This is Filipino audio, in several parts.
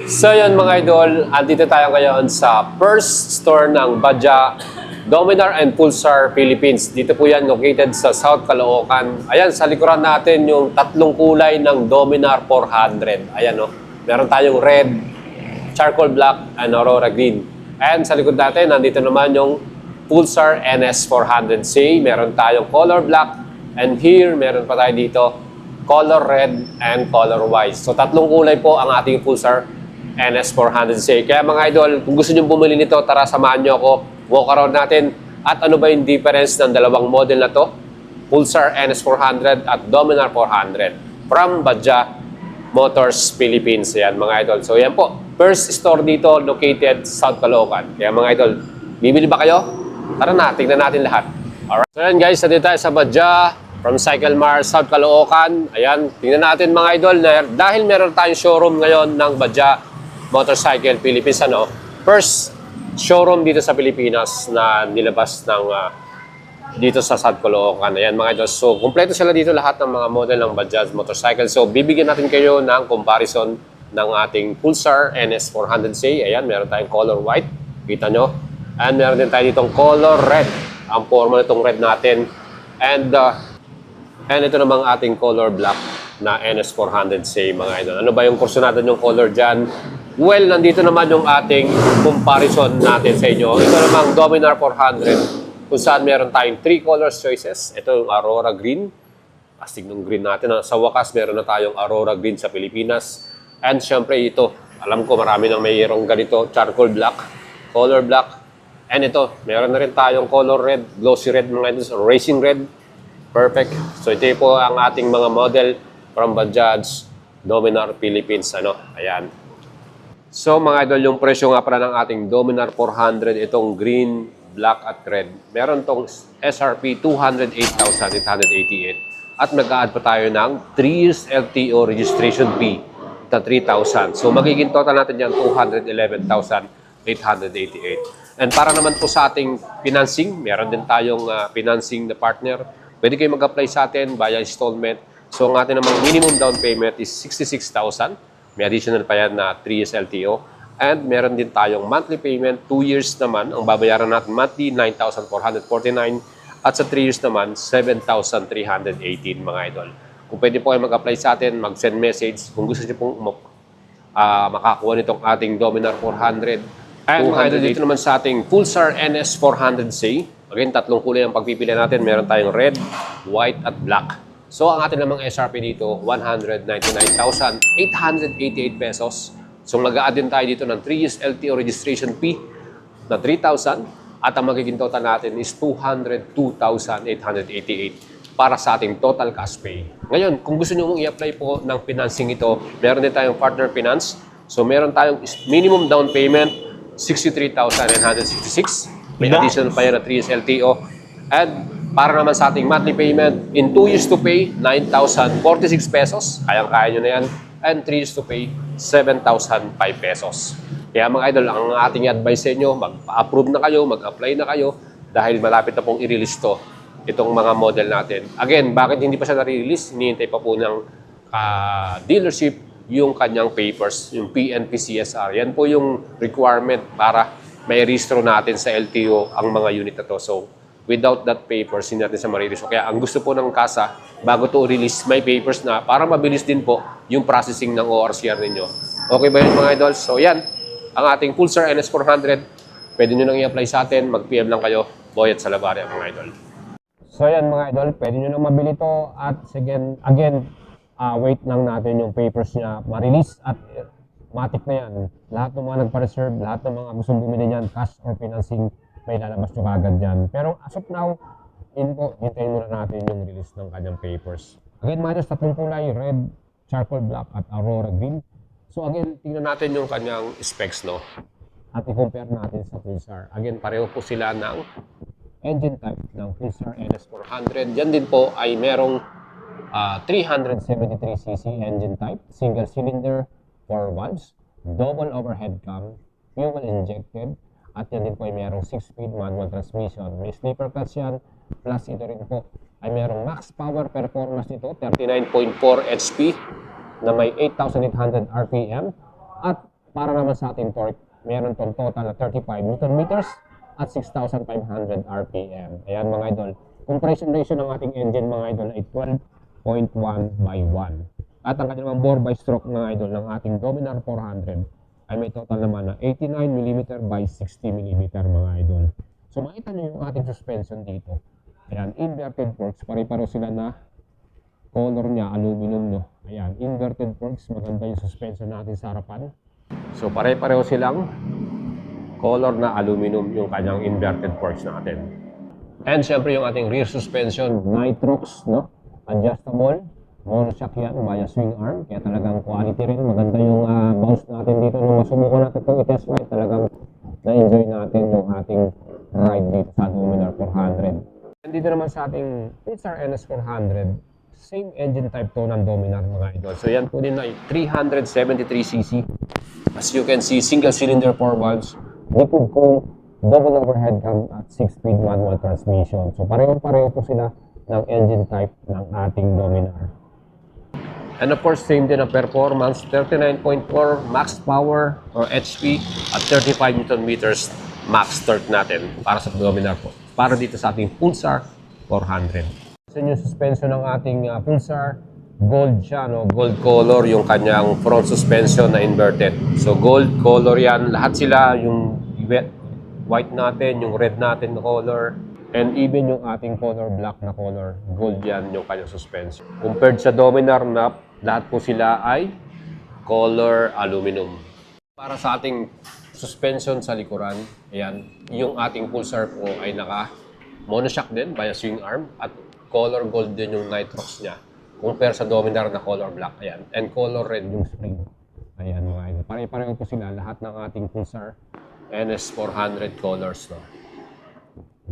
So yun mga idol, andito tayo ngayon sa first store ng Badya, Dominar and Pulsar Philippines. Dito po yan located sa South Caloocan. Ayan, sa likuran natin yung tatlong kulay ng Dominar 400. Ayan o, meron tayong red, charcoal black, and aurora green. And sa likod natin, nandito naman yung Pulsar NS 400C. Meron tayong color black. And here, meron pa tayo dito, color red and color white. So tatlong kulay po ang ating Pulsar NS 400C. Kaya mga idol, kung gusto nyo bumili nito, tara samahan nyo ako. Walk around natin. At ano ba yung difference ng dalawang model na to? Pulsar NS 400 at Dominar 400 from Badya Motors Philippines. Yan mga idol. So yan po. First store dito located sa South Caloocan. Kaya mga idol, bibili ba kayo? Tara na, tingnan natin lahat. Alright. So yan guys, nandito tayo sa Badya from Cycle Mart, South Caloocan. Ayan, tingnan natin mga idol na dahil meron tayong showroom ngayon ng Badya Motorcycle Philippines, ano? First showroom dito sa Pilipinas na nilabas ng dito sa South Caloocan. Ayan mga idol. So, kumpleto sila dito lahat ng mga model ng Bajaj Motorcycle. So, bibigyan natin kayo ng comparison ng ating Pulsar NS 400C. Ayan, meron tayong color white. Kita nyo. And meron din tayo ditong color red. Ang forma nitong red natin. And ito namang ating color black na NS 400C mga idol. Ano ba yung kurso natin yung color dyan? Well, nandito naman yung ating comparison natin sa inyo. Ito namang Dominar 400 kung saan meron tayong 3 colors choices. Ito yung Aurora Green. Astig ng green natin. Sa wakas, meron na tayong Aurora Green sa Pilipinas. And syempre ito, alam ko marami nang mayroong ganito, charcoal black, color black. And ito, meron na rin tayong color red, glossy red mga ito, racing red. Perfect. So ito po ang ating mga model from Bajaj Dominar Philippines. Ayan. So mga idol, yung presyo nga pala ng ating Dominar 400, itong green, black at red. Meron tong SRP 208,888 at mag-a-add pa tayo ng 3 years LTO registration fee na 3,000. So magiging total natin yan 211,888. And para naman po sa ating financing, meron din tayong financing na partner. Pwede kayo mag-apply sa atin via installment. So ang ating namang minimum down payment is 66,000. May additional pa yan na 3 years LTO. And meron din tayong monthly payment, 2 years naman. Ang babayaran natin monthly, 9,449. At sa 3 years naman, 7,318 mga idol. Kung pwede po kayo mag-apply sa atin, mag-send message. Kung gusto niyo pong makakuha nitong ating Dominar 400. And mga idol, dito naman sa ating Pulsar NS 400C. Again, tatlong kulay ang pagpipili natin. Meron tayong red, white, at black. So, ang ating namang SRP dito, 199,888 pesos. So, mag-a-add din tayo dito ng 3 years LTO registration fee na 3,000. At ang magiging total natin is 202,888 para sa ating total cash pay. Ngayon, kung gusto nyo mong i-apply po ng financing ito, meron din tayong partner finance. So, meron tayong minimum down payment, 63,966. May additional pa yan na 3 years LTO. And para naman sa ating monthly payment, in 2 years to pay, 9,046 pesos. Kayang-kaya nyo na yan. And 3 years to pay, 7,005 pesos. Kaya mga idol, ang ating advice sa inyo, mag-approve na kayo, mag-apply na kayo dahil malapit na pong i-release to, itong mga model natin. Again, bakit hindi pa siya na-release? Hinihintay pa po ng dealership yung kanyang papers, yung PNP CSR. Yan po yung requirement para may registro natin sa LTO ang mga unit na to. So, without that papers, hindi natin sa marireso. Kaya ang gusto po ng kasa, bago to release, may papers na para mabilis din po yung processing ng ORCR ninyo. Okay ba yun mga idol? So yan, ang ating Pulsar NS 400. Pwede nyo nang i-apply sa atin. Mag-PM lang kayo. Boyet Salabarria mga idol. So yan mga idol, pwede nyo nang mabili to. At again, wait lang natin yung papers niya ma-release. At matik na yan. Lahat ng mga nagpa-reserve, lahat ng mga gustong bumili niyan, cash or financing, may lalabas nyo kagad dyan. Pero as of now, hintayin muna natin yung release ng kanyang papers. Again, mga tatlong kulay, red, charcoal black, at aurora green. So again, tingnan natin yung kanyang specs, no? At i-compare natin sa Pulsar. Again, pareho po sila ng engine type ng Pulsar NS400. Yan din po ay merong 373cc engine type, single cylinder, 4 valves, double overhead cam, fuel injected, at yan din po ay merong 6-speed manual transmission. May sleeper clutch yan. Plus ito rin po ay merong max power performance nito, 39.4 HP na may 8,800 RPM. At para naman sa ating torque, meron tong total na 35 Newton meters at 6,500 RPM. Ayan mga idol. Compression ratio ng ating engine mga idol ay 12.1/1. At ang kanyang bore by stroke mga idol ng ating Dominar 400 ay may total naman na 89mm by 60mm mga idol. So makita nyo yung ating suspension dito. Ayan, inverted forks. Pare-paro sila na color niya, aluminum, no? Ayan, inverted forks. Maganda yung suspension natin sa harapan. So pare-pareho silang color na aluminum yung kanyang inverted forks natin. And syempre yung ating rear suspension, Nitrox, no? Adjustable. Monoshock yan via swing arm. Kaya talagang quality rin. Maganda yung bounce natin dito. Nung masubukan natin itong i-test ride, talagang na-enjoy natin yung ating ride dito sa Dominar 400. And dito naman sa ating Pulsar NS400, same engine type to ng Dominar mga idol. So yan po din ay 373cc. As you can see, single cylinder 4 valves, liquid cooled, double overhead cam at 6-speed manual transmission. So pareho-pareho po sila ng engine type ng ating Dominar. And of course, same din ang performance, 39.4 max power or HP at 35 Newton meters max torque natin para sa Dominar po. Para dito sa ating Pulsar 400. So yung suspension ng ating Pulsar, gold siya, no? Gold color yung kanyang front suspension na inverted. So gold color yan, lahat sila, yung white natin, yung red natin na color, and even yung ating color black na color, gold yan yung kanyang suspension. Compared sa Dominar na lahat po sila ay color aluminum. Para sa ating suspension sa likuran, ayan, yung ating Pulsar po ay naka monoshock din via swing arm at color gold din yung nitrox niya. Compare sa Dominar na color black, ayan, and color red yung spring. Ayan mga idol. Pare-pareho po sila lahat ng ating Pulsar NS400 colors, no?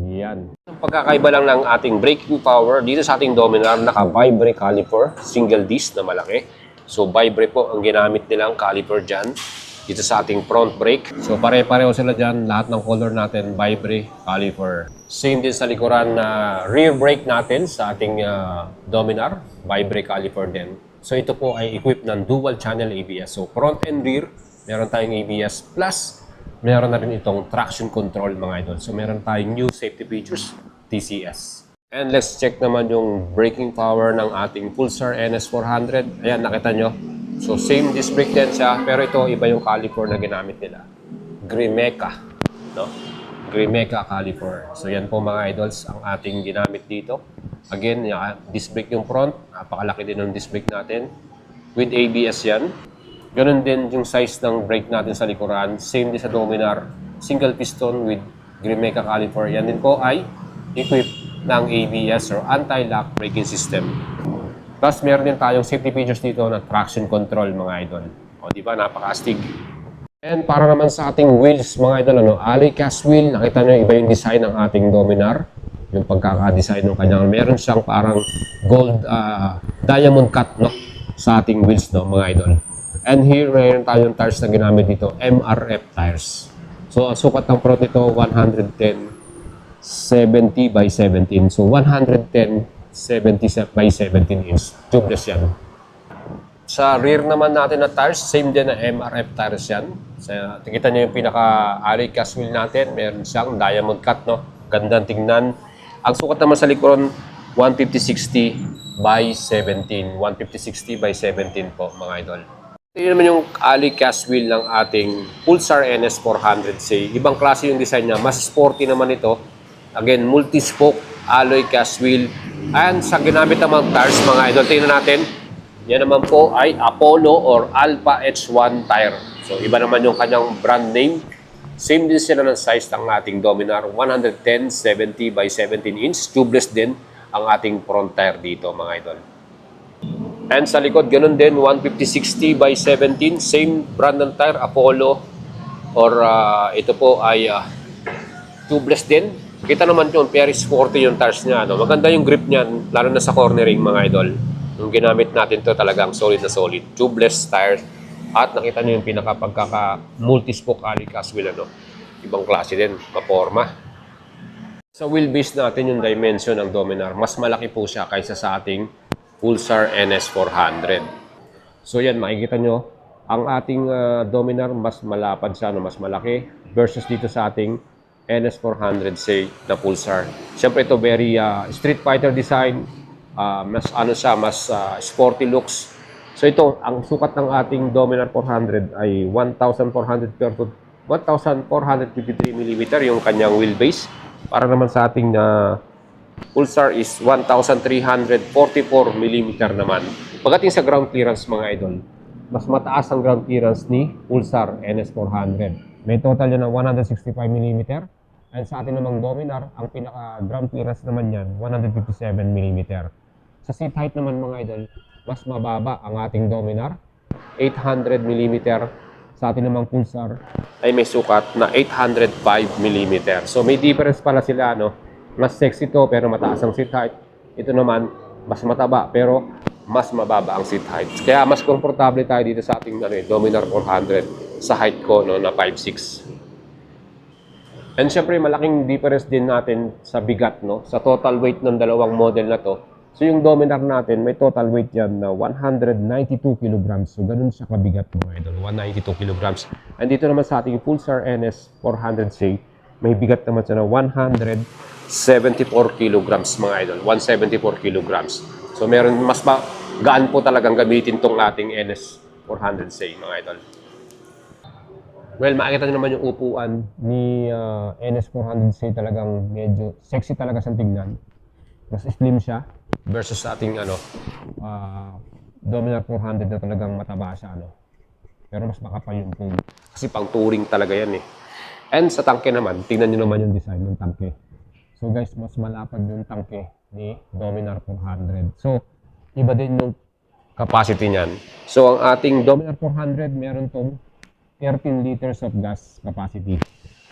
Yan. Ang pagkakaiba lang ng ating braking power dito sa ating Dominar, naka-vibrate caliper, single disc na malaki. So vibrate po ang ginamit nilang caliper dyan dito sa ating front brake. So pare-pareho sila dyan, lahat ng color natin, vibrate caliper. Same din sa likuran na rear brake natin sa ating Dominar, vibrate caliper din. So ito po ay equipped ng dual channel ABS. So front and rear, meron tayong ABS plus meron na rin itong traction control mga idol. So meron tayong new safety features, TCS. And let's check naman yung braking power ng ating Pulsar NS400. Ayan, nakita nyo. So same disc brake din siya, pero ito iba yung caliper na ginamit nila. Grimeca, no? Grimeca caliper. So yan po mga idols ang ating ginamit dito. Again, disc brake yung front. Napakalaki din ng disc brake natin. With ABS yan. Ganon din yung size ng brake natin sa likuran. Same din sa Dominar. Single piston with Grimeca caliper. Yan din po ay equipped ng ABS or anti-lock braking system. Plus, meron din tayong safety features dito na traction control mga idol. O di ba, napaka-astig. And para naman sa ating wheels mga idol, ano, alloy cast wheel. Nakita nyo, iba yung design ng ating Dominar. Yung pagkaka-design ng kanyang. Meron siyang parang gold diamond cut, no, sa ating wheels, no, mga idol. And here, mayroon tayong tires na ginamit dito, MRF tires. So, ang sukat ng front nito, 110/70 by 17. So, 110/70 by 17 inch. Tubeless yan. Sa rear naman natin na tires, same din na MRF tires yan. So, kita nyo yung pinaka-alloy cast wheel natin. Meron siyang diamond cut, no? Gandang tingnan. Ang sukat naman sa likuran, 150/60 by 17. 150/60 by 17 po, mga idol. Ito naman yung alloy cast wheel ng ating Pulsar NS400C. Ibang klase yung design niya. Mas sporty naman ito. Again, multi-spoke alloy cast wheel. And sa ginamit namang tires, mga idol, tingnan natin. Yan naman po ay Apollo or Alpha H1 tire. So, iba naman yung kanyang brand name. Same din sila ng size ng ating Dominar. 110/70 by 17 inch. Tubeless din ang ating front tire dito, mga idol. And sa likod, ganun din, 150/60 by 17. Same brand ng tire, Apollo. Or ito po ay tubeless din. Kita naman yun, very sporty yung tires niya. No? Maganda yung grip niyan, lalo na sa cornering, mga idol. Yung ginamit natin to talagang solid na solid. Tubeless tires. At nakita nyo yung pinaka-multi-spoke alloy cast wheel. Ano? Ibang klase din, maporma. Sa wheelbase natin yung dimension ng Dominar, mas malaki po siya kaysa sa ating Pulsar NS400. So yan, makikita nyo, ang ating Dominar mas malapad siya, no? Mas malaki versus dito sa ating NS400C na Pulsar. Siyempre ito very Street Fighter design, mas ano siya, mas sporty looks. So ito, ang sukat ng ating Dominar 400 ay 1,453 mm yung kanyang wheelbase. Para naman sa ating Pulsar is 1,344 mm naman. Pagdating sa ground clearance mga idol, mas mataas ang ground clearance ni Pulsar NS400. May total yan ng 165 mm. And sa atin namang Dominar, ang pinaka ground clearance naman yan, 157 mm. Sa seat height naman mga idol, mas mababa ang ating Dominar, 800 mm. Sa atin namang Pulsar ay may sukat na 805 mm. So may difference pala sila, no? Mas sexy to pero mataas ang seat height. Ito naman, mas mataba pero mas mababa ang seat height. Kaya mas komportable tayo dito sa ating Dominar 400 sa height ko, no, na 5'6". And syempre, malaking difference din natin sa bigat, no? Sa total weight ng dalawang model na to. So yung Dominar natin, may total weight yan na 192 kilograms. So ganun siya kabigat mga idol, 192 kilograms. And dito naman sa ating Pulsar NS400C, may bigat naman siya na 174 kilograms mga idol, 174 kilograms. So meron mas gaan po talagang gamitin tong ating NS400C mga idol. Well, makikita nyo naman yung upuan ni NS400C, talagang medyo sexy talaga sa tignan. Mas slim siya versus sa ating Dominar 400 na talagang mataba siya, ano. Pero mas makapal yung foam. Kasi pang touring talaga yan eh. And sa tangke naman, tingnan nyo naman yung design ng tangke. So guys, mas malapad yung tangke ni Dominar 400. So, iba din yung capacity niyan. So, ang ating Dominar 400, meron tong 13 liters of gas capacity.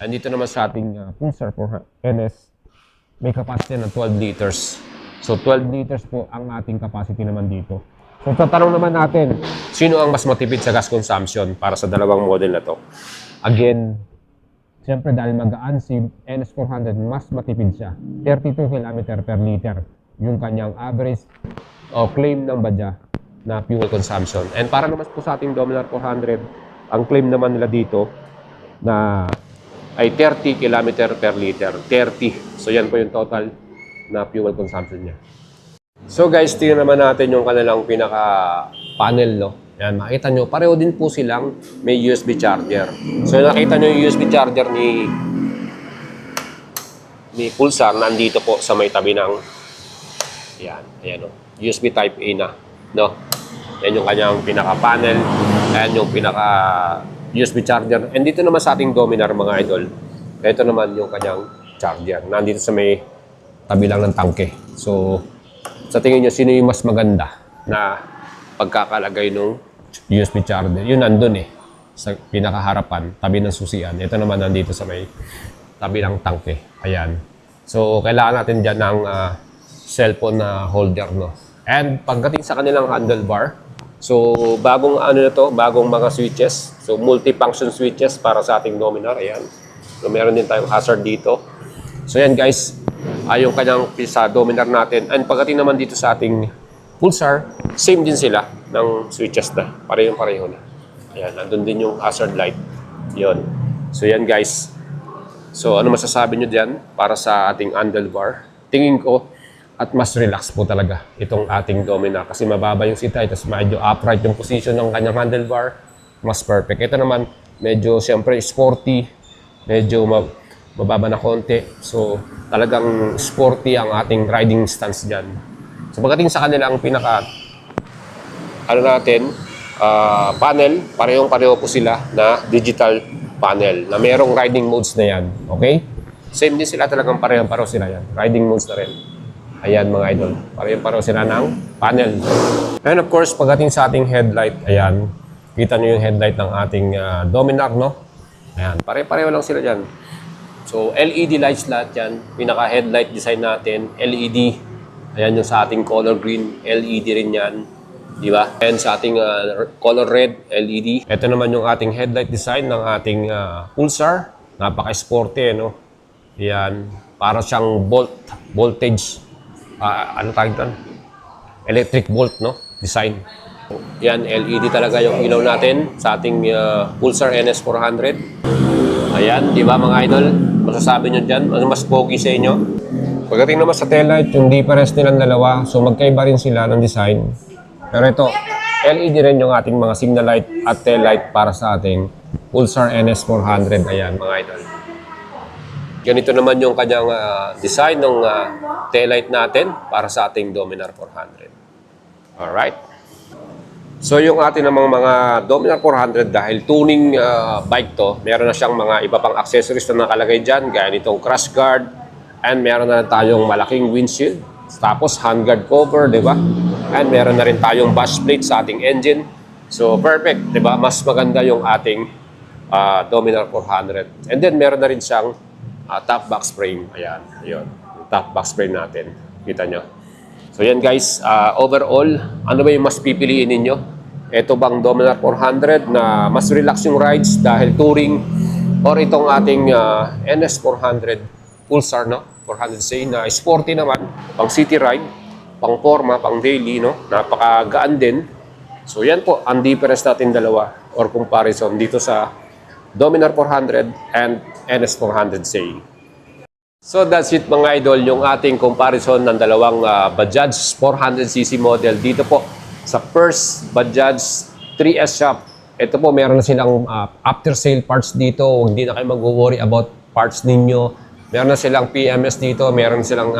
And dito naman sa ating Pulsar NS, may capacity ng 12 liters. So, 12 liters po ang ating capacity naman dito. So, tatanong naman natin, sino ang mas matipid sa gas consumption para sa dalawang model na to? Again, siyempre dahil magaan si NS400, mas matipid siya. 32 km per liter yung kanyang average o claim ng badya na fuel consumption. And para naman po sa ating Dominar 400, ang claim naman nila dito na ay 30 km per liter. 30. So yan po yung total na fuel consumption niya. So guys, tingnan naman natin yung kanilang pinaka-panel, no? Yan, makita nyo, pareho din po silang may USB charger. So nakita nyo yung USB charger ni Pulsar, nandito po sa may tabi ng yan, ayan, no? USB Type A na, no? Yan yung kanyang pinaka-panel. Ayan yung pinaka-USB charger. And dito naman sa ating Dominar mga idol, ito naman yung kanyang charger. Nandito sa may tabi lang ng tangke. So, sa tingin nyo, sino yung mas maganda na pagkakalagay ng USB charger? Yun nandun eh, sa pinakaharapan, tabi ng susian. Ito naman nandito sa may tabi ng tangke. Ayan. So, kailangan natin dyan ng cellphone na holder, no? And pagdating sa kanilang handlebar, so bagong ano na to, bagong mga switches. So multi-function switches para sa ating Dominar. Ayan. So meron din tayong hazard dito. So yan guys, yung kanyang sa Dominar natin. And pagdating naman dito sa ating Pulsar, same din sila ng switches na. Pareho na. Ayan, nandun din yung hazard light. Yun. So yan guys. So ano masasabi nyo dyan para sa ating handlebar? Tingin ko, at mas relax po talaga itong ating Dominar kasi mababa yung seat height, tapos medyo upright yung position ng kanyang handlebar, mas perfect. Ito naman, medyo siyempre sporty, medyo mababa na konti. So, talagang sporty ang ating riding stance dyan. So, pagdating sa kanila, ang pinaka, panel, parehong-pareho po sila na digital panel, na merong riding modes na yan. Okay? Same din sila, talagang parehong-pareho sila yan. Riding modes na rin. Ayan mga idol, pareho sila ng panel. And of course, pagdating sa ating headlight, ayan, kita nyo yung headlight ng ating Dominar, no? Ayan, pareho lang sila dyan. So, LED lights lahat yan. Pinaka-headlight design natin, LED. Ayan yung sa ating color green, LED rin yan. Di ba? And sa ating color red, LED. Ito naman yung ating headlight design ng ating Pulsar. Napaka-sporty, no? Ayan, para siyang voltage. Ano tawag doon? Electric bolt, no? Design. Yan, LED talaga yung ilaw natin sa ating Pulsar NS400. Ayan, di ba mga idol? Masasabi nyo dyan, ano mas pogi sa inyo? Pagdating naman sa taillight, yung difference nilang dalawa, so magkaiba rin sila ng design. Pero ito, LED rin yung ating mga signal light at taillight para sa ating Pulsar NS400. Ayan, mga idol. Ganito naman yung kanyang design ng taillight natin para sa ating Dominar 400. Alright. So yung ating namang mga Dominar 400 dahil tuning bike to, meron na siyang mga iba pang accessories na nakalagay dyan, gaya nitong crash guard, and meron na tayong malaking windshield, tapos handguard cover, di ba? And meron na rin tayong bush plate sa ating engine. So perfect, di ba? Mas maganda yung ating Dominar 400. And then meron na rin siyang top box frame. Ayan, yun. Yung top box frame natin. Kita nyo. So yan guys, overall, ano ba yung mas pipiliin ninyo? Ito bang Dominar 400 na mas relax yung rides dahil touring, or itong ating NS400 Pulsar, no? 400C na sporty naman, pang city ride, pang forma, pang daily, no? Napakagaan din. So yan po, ang difference natin dalawa or comparison dito sa Dominar 400 and NS400C. So that's it mga idol, yung ating comparison ng dalawang Bajaj 400cc model dito po sa First Bajaj 3S Shop. Ito po, meron na silang after sale parts dito, hindi na kayo mag-worry about parts ninyo. Meron na silang PMS dito, meron silang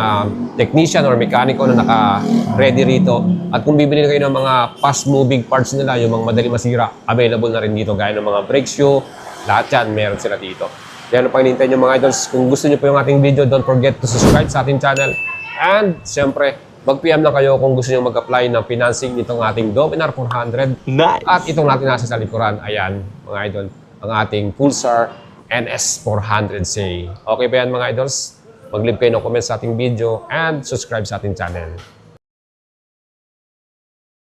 technician or mekaniko na naka-ready rito. At kung bibili na kayo ng mga fast-moving parts nila, yung mga madali masira, available na rin dito. Gaya ng mga brake shoe, lahat yan, meron sila dito. Yan ang panginintay nyo mga idols. Kung gusto nyo po yung ating video, don't forget to subscribe sa ating channel. And siyempre, mag-PM na kayo kung gusto nyo mag-apply ng financing nitong ating Dominar 400. Nice! At itong natin nasa sa likuran, ayan mga idol, ang ating Pulsar NS400C. Okay ba yan mga idols? Mag-leave kayo ng comment sa ating video and subscribe sa ating channel.